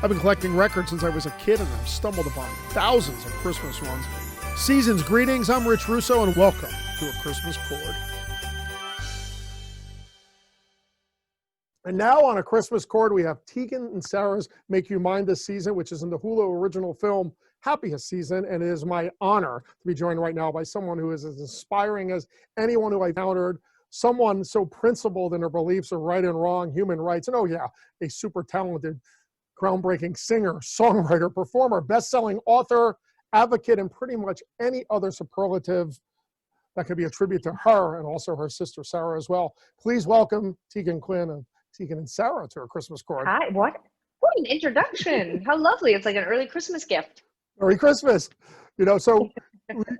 I've been collecting records since I was a kid and I've stumbled upon thousands of Christmas ones. Season's greetings, I'm Rich Russo and welcome to A Christmas Chord. And now on A Christmas Chord, we have Tegan and Sara's Make You Mine This Season, which is in the Hulu original film Happiest Season, and it is my honor to be joined right now by someone who is as inspiring as anyone who I've encountered, someone so principled in her beliefs of right and wrong, human rights, and oh yeah, a super talented, groundbreaking singer, songwriter, performer, best-selling author, advocate, and pretty much any other superlative that could be attributed to her, and also her sister Sara as well. Please welcome Tegan Quin and Tegan and Sara to A Christmas Chord. Hi, what an introduction. How lovely. It's like an early Christmas gift. Merry Christmas. So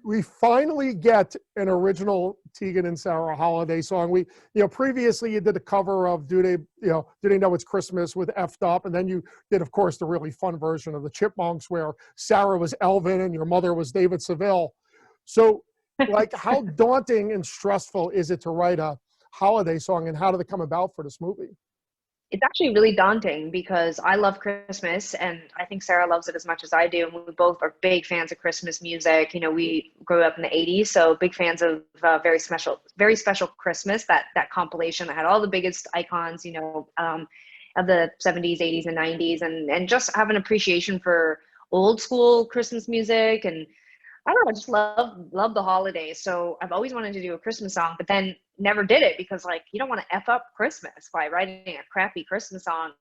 we finally get an original Tegan and Sara holiday song. Previously you did a cover of Do They Know It's Christmas with Effed Up, and then you did, of course, the really fun version of the Chipmunks where Sara was Elvin and your mother was David Seville. So, how daunting and stressful is it to write a holiday song, and how did it come about for this movie? It's actually really daunting because I love Christmas and I think Sara loves it as much as I do. And we both are big fans of Christmas music. We grew up in the 80s, so big fans of Very Special Christmas, that compilation that had all the biggest icons, of the 70s, 80s, and 90s, and just have an appreciation for old school Christmas music. And I don't know, I just love the holidays. So I've always wanted to do a Christmas song, but then never did it because you don't want to F up Christmas by writing a crappy Christmas song.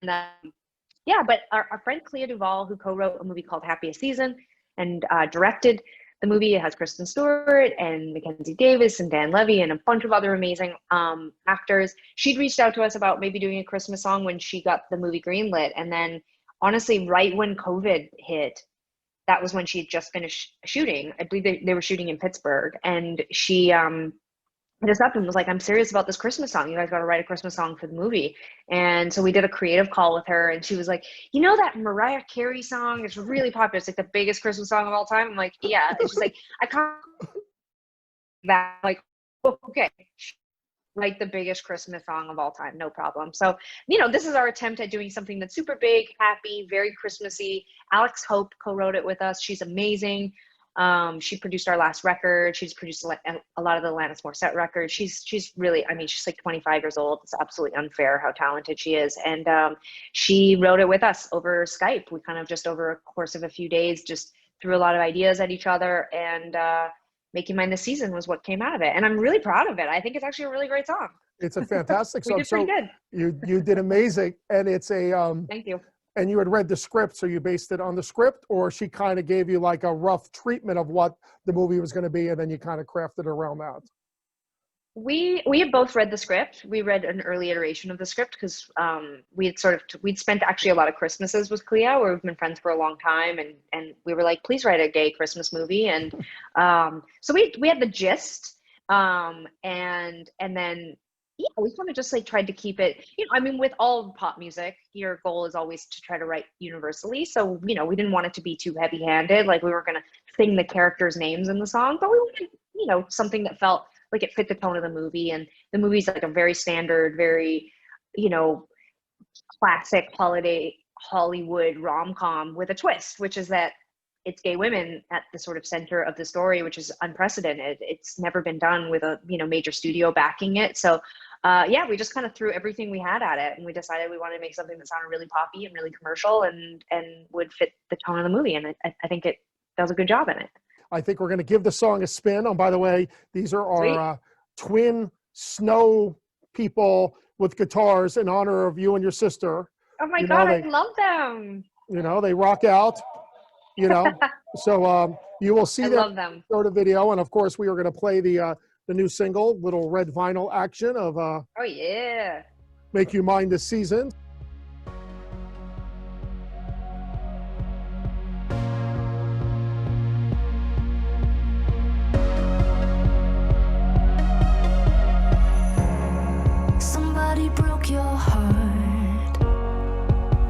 And but our friend Clea Duvall, who co-wrote a movie called Happiest Season and directed the movie, it has Kristen Stewart and Mackenzie Davis and Dan Levy and a bunch of other amazing actors. She'd reached out to us about maybe doing a Christmas song when she got the movie greenlit. And then honestly, right when COVID hit, that was when she had just finished shooting. I believe they were shooting in Pittsburgh. And she hit us up and was like, I'm serious about this Christmas song. You guys got to write a Christmas song for the movie. And so we did a creative call with her. And she was like, that Mariah Carey song is really popular. It's like the biggest Christmas song of all time. I'm like, yeah. And she's like, I can't that. Like, okay. Write the biggest Christmas song of all time, no problem. So, this is our attempt at doing something that's super big, happy, very Christmassy. Alex Hope co-wrote it with us. She's amazing. She produced our last record. She's produced a lot of the Alanis Morissette records. She's really, she's like 25 years old. It's absolutely unfair how talented she is. And she wrote it with us over Skype. We kind of just over a course of a few days, just threw a lot of ideas at each other, and Make You Mine This Season was what came out of it. And I'm really proud of it. I think it's actually a really great song. It's a fantastic song. We did pretty good. You did amazing. And it's Thank you. And you had read the script, so you based it on the script, or she kind of gave you like a rough treatment of what the movie was going to be, and then you kind of crafted around that? We had both read the script. We read an early iteration of the script because we'd spent actually a lot of Christmases with Clea, where we've been friends for a long time, and we were like, please write a gay Christmas movie. And so we had the gist, and then we kind of just tried to keep it, with all pop music, your goal is always to try to write universally. So, we didn't want it to be too heavy handed. Like we were going to sing the characters' names in the song, but we wanted, something that felt like it fit the tone of the movie. And the movie's like a very standard, very, classic holiday Hollywood rom-com with a twist, which is that it's gay women at the sort of center of the story, which is unprecedented. It's never been done with a, major studio backing it. So we just kind of threw everything we had at it, and we decided we wanted to make something that sounded really poppy and really commercial and would fit the tone of the movie. And I think it does a good job in it. I think we're going to give the song a spin. Oh, by the way, these are our twin snow people with guitars in honor of you and your sister. Oh my God, I love them. They rock out, so you will see them. Go to video. And of course we are going to play the new single, little red vinyl action of oh yeah, Make You Mine This Season. Somebody broke your heart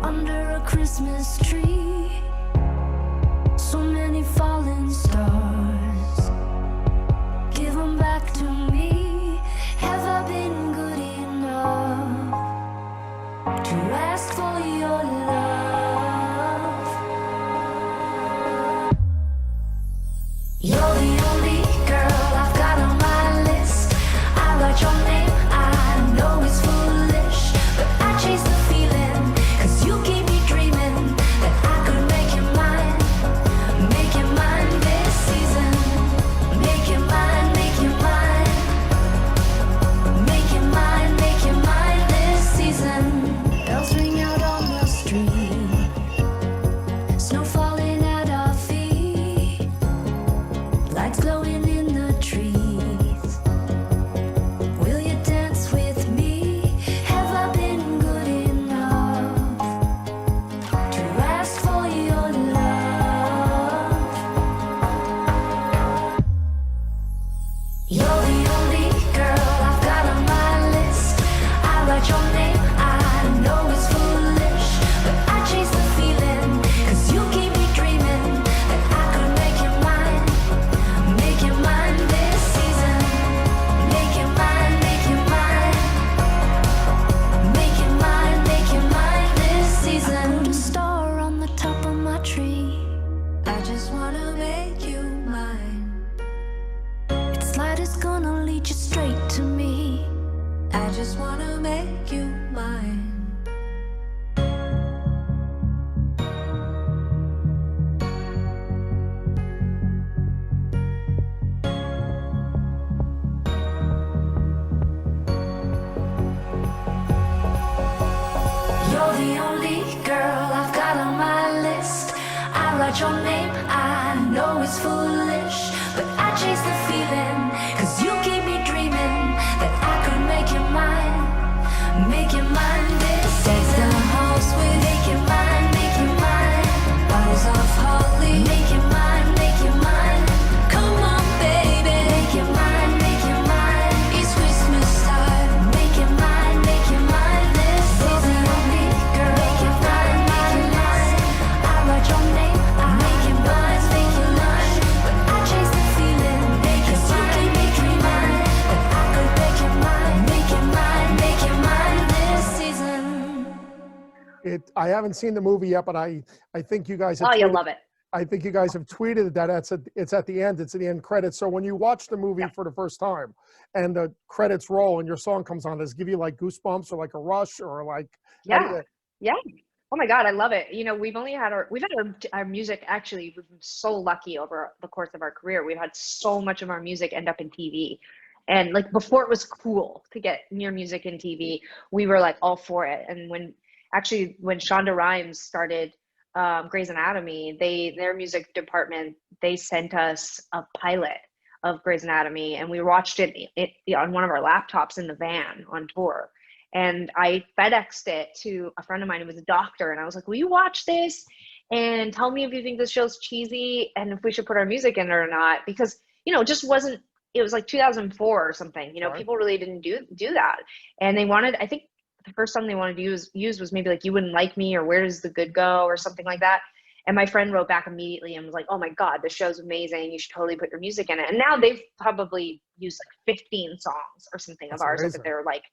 under a Christmas tree. So many fallen stars. Give them back to me. Have I been good enough to ask for your love? write your name. I know it's foolish, but I chase the feeling, 'cause you keep me dreaming that I could make you mine, make you mine. This is the house with make you mine, make you mine. Boughs of holly, make you mine, make you mine. Come on, baby, make you mine, make you mine. It's Christmas time, make you mine, make you mine. This is the me, girl, make you mine, make you mine. I write your name, I make you mine, make you mine. But I chase the feeling, make you mine, make you mine. But I could make you mine, make you mine, make you mine. This season. I haven't seen the movie yet, but I think you guys have Oh, you'll tweeted, love it. I think you guys have tweeted that it's at the end, it's at the end credits. So when you watch the movie for the first time and the credits roll and your song comes on, does it give you like goosebumps or like a rush or like, Yeah. Yeah. Oh my God, I love it. You know, we've had our music, actually, we've been so lucky over the course of our career. We've had so much of our music end up in TV. And like before it was cool to get your music in TV, we were like all for it. And when Shonda Rhimes started Grey's Anatomy, their music department, they sent us a pilot of Grey's Anatomy, and we watched it on one of our laptops in the van on tour. And I FedExed it to a friend of mine who was a doctor, and I was like, will you watch this and tell me if you think this show's cheesy and if we should put our music in it or not? Because, you know, it was like 2004 or something, you know, people really didn't do that. And they wanted, I think the first song they wanted to use was maybe like You Wouldn't Like Me or Where Does the Good Go or something like that. And my friend wrote back immediately and was like, oh my God, this show's amazing. You should totally put your music in it. And now they've probably used like 15 songs or something of ours that they're like,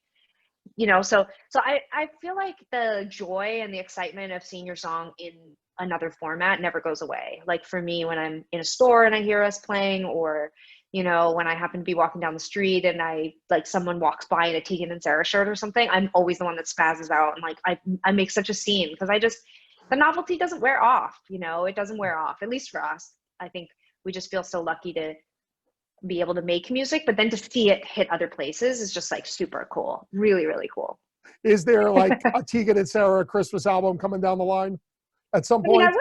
you know, so I feel like the joy and the excitement of seeing your song in another format never goes away. Like for me, when I'm in a store and I hear us playing, or, you know, when I happen to be walking down the street and someone walks by in a Tegan and Sara shirt or something, I'm always the one that spazzes out. And like, I make such a scene because the novelty doesn't wear off, you know, it doesn't wear off, at least for us. I think we just feel so lucky to be able to make music, but then to see it hit other places is just like super cool. Really, really cool. Is there like a Tegan and Sara Christmas album coming down the line at some point? I mean,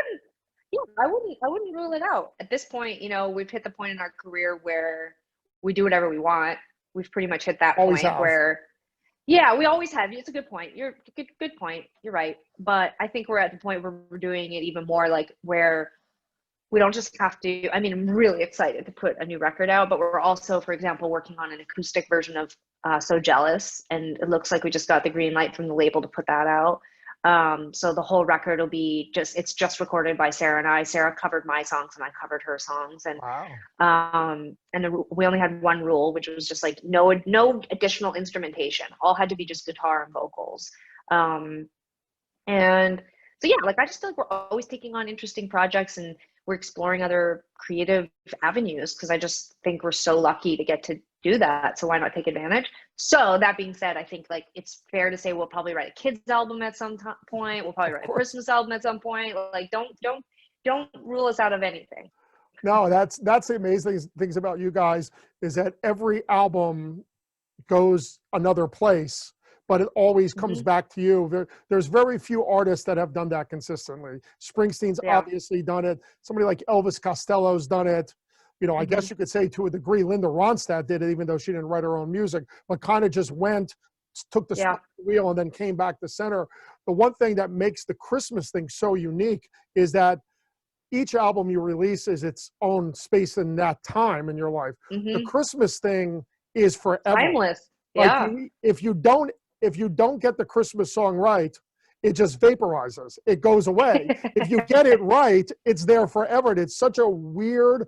I wouldn't rule it out. At this point, you know, we've hit the point in our career where we do whatever we want. We've pretty much hit that point where, yeah, we always have. It's a good point. Good point. You're right. But I think we're at the point where we're doing it even more like where we don't just have to, I mean, I'm really excited to put a new record out, but we're also, for example, working on an acoustic version of So Jealous. And it looks like we just got the green light from the label to put that out. So the whole record will be it's just recorded by Sara and I. Sara covered my songs and I covered her songs. And, we only had one rule, which was just like no additional instrumentation. All had to be just guitar and vocals. And so, yeah, like I just feel like we're always taking on interesting projects and we're exploring other creative avenues because I just think we're so lucky to get to do that. So why not take advantage? So that being said, I think like it's fair to say we'll probably write a kids album at some point. We'll probably write a Christmas album at some point. Like don't rule us out of anything. No, that's the amazing things about you guys is that every album goes another place, but it always comes back to you. There's very few artists that have done that consistently. Springsteen's obviously done it. Somebody like Elvis Costello's done it. You know, I guess you could say to a degree, Linda Ronstadt did it, even though she didn't write her own music, but kind of just took the wheel and then came back to center. The one thing that makes the Christmas thing so unique is that each album you release is its own space in that time in your life. The Christmas thing is forever. Timeless. Like if you don't get the Christmas song right, it just vaporizes. It goes away. If you get it right, it's there forever. And it's such a weird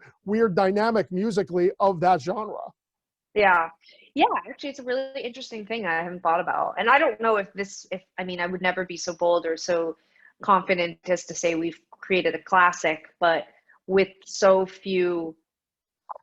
dynamic musically of that genre. Yeah. Yeah. Actually, it's a really interesting thing I haven't thought about. And I don't know I would never be so bold or so confident as to say we've created a classic, but with so few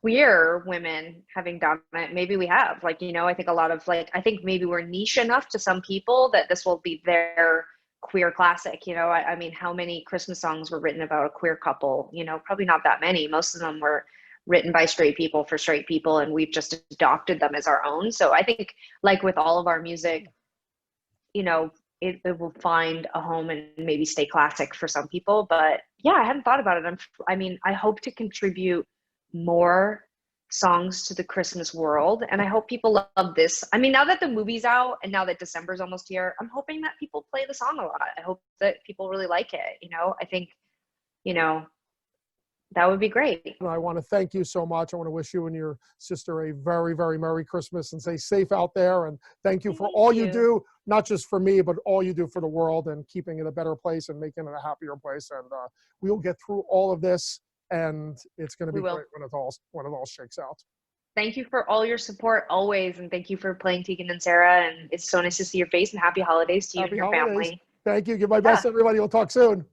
queer women having done it, maybe we have. Like, you know, I think a lot of I think maybe we're niche enough to some people that this will be their queer classic. You know, I mean, how many Christmas songs were written about a queer couple? You know, probably not that many. Most of them were written by straight people for straight people, and we've just adopted them as our own. So I think like with all of our music, you know, it will find a home and maybe stay classic for some people, but yeah, I hadn't thought about it. I mean, I hope to contribute more songs to the Christmas world, and I hope people love this. I mean, now that the movie's out and now that December's almost here, I'm hoping that people play the song a lot. I hope that people really like it. I think, that would be great. And I want to thank you so much. I want to wish you and your sister a very, very Merry Christmas, and stay safe out there. And thank you for all you do, not just for me, but all you do for the world and keeping it a better place and making it a happier place. And we'll get through all of this, and it's going to be great when it all shakes out. Thank you for all your support always, and thank you for playing Tegan and Sara. And it's so nice to see your face, and happy holidays to you and your family. Thank you. Give my best, everybody. We'll talk soon.